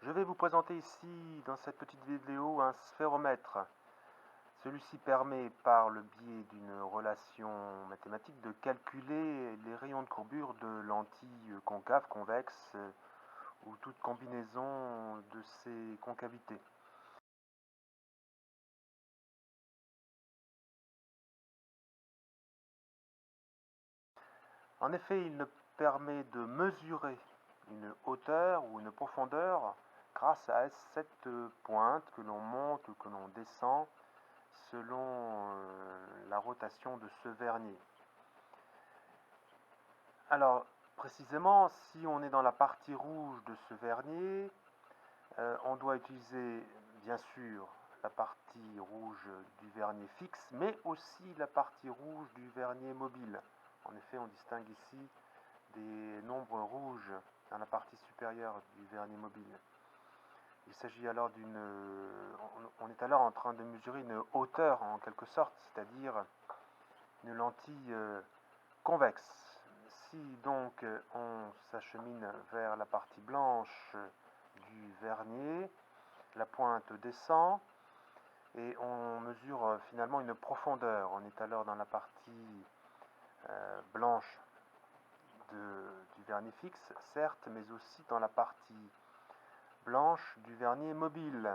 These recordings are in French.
Je vais vous présenter ici, dans cette petite vidéo, un sphéromètre. Celui-ci permet, par le biais d'une relation mathématique, de calculer les rayons de courbure de lentilles concaves, convexes, ou toute combinaison de ces concavités. En effet, il permet de mesurer une hauteur ou une profondeur grâce à cette pointe que l'on monte ou que l'on descend selon la rotation de ce vernier. Alors, précisément, si on est dans la partie rouge de ce vernier, on doit utiliser, bien sûr, la partie rouge du vernier fixe, mais aussi la partie rouge du vernier mobile. En effet, on distingue ici des nombres rouges dans la partie supérieure du vernier mobile. Il s'agit alors on est alors en train de mesurer une hauteur en quelque sorte, c'est-à-dire une lentille convexe. Si donc on s'achemine vers la partie blanche du vernier, la pointe descend et on mesure finalement une profondeur. On est alors dans la partie blanche du vernier fixe, certes, mais aussi dans la partie blanche du vernier mobile,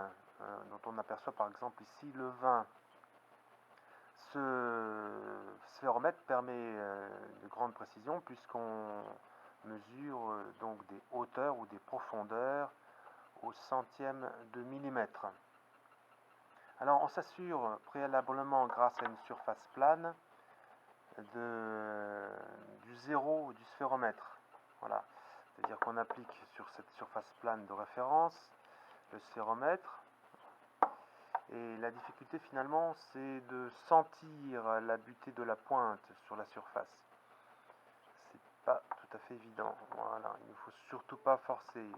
dont on aperçoit par exemple ici le 20. Ce sphéromètre permet de grande précision puisqu'on mesure donc des hauteurs ou des profondeurs au centième de millimètre. Alors on s'assure préalablement grâce à une surface plane du zéro du sphéromètre. Voilà. C'est-à-dire qu'on applique sur cette surface plane de référence le sphéromètre. Et la difficulté finalement, c'est de sentir la butée de la pointe sur la surface. C'est pas tout à fait évident. Voilà, il ne faut surtout pas forcer.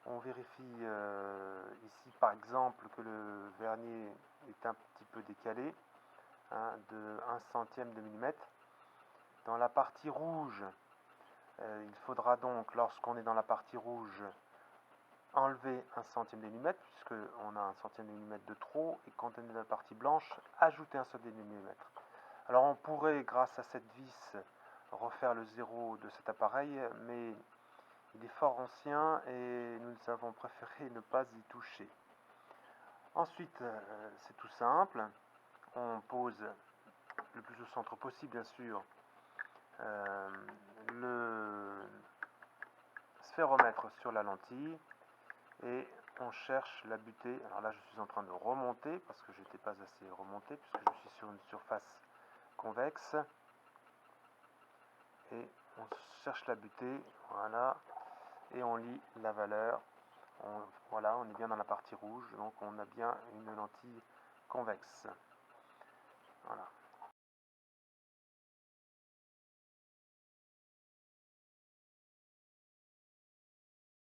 On vérifie ici par exemple que le vernier est un petit peu décalé, de 1 centième de millimètre. Dans la partie rouge, il faudra donc, lorsqu'on est dans la partie rouge, enlever 1 centième de millimètre, puisqu'on a 1 centième de millimètre de trop, et quand on est dans la partie blanche, ajouter 1 centième de millimètre. Alors on pourrait, grâce à cette vis, refaire le zéro de cet appareil, mais il est fort ancien et nous avons préféré ne pas y toucher. Ensuite, c'est tout simple, on pose le plus au centre possible, bien sûr, le sphéromètre sur la lentille et on cherche la butée. Alors là, je suis en train de remonter parce que je n'étais pas assez remonté puisque je suis sur une surface convexe et on cherche la butée, voilà, et on lit la valeur. Voilà, on est bien dans la partie rouge, donc on a bien une lentille convexe. Voilà.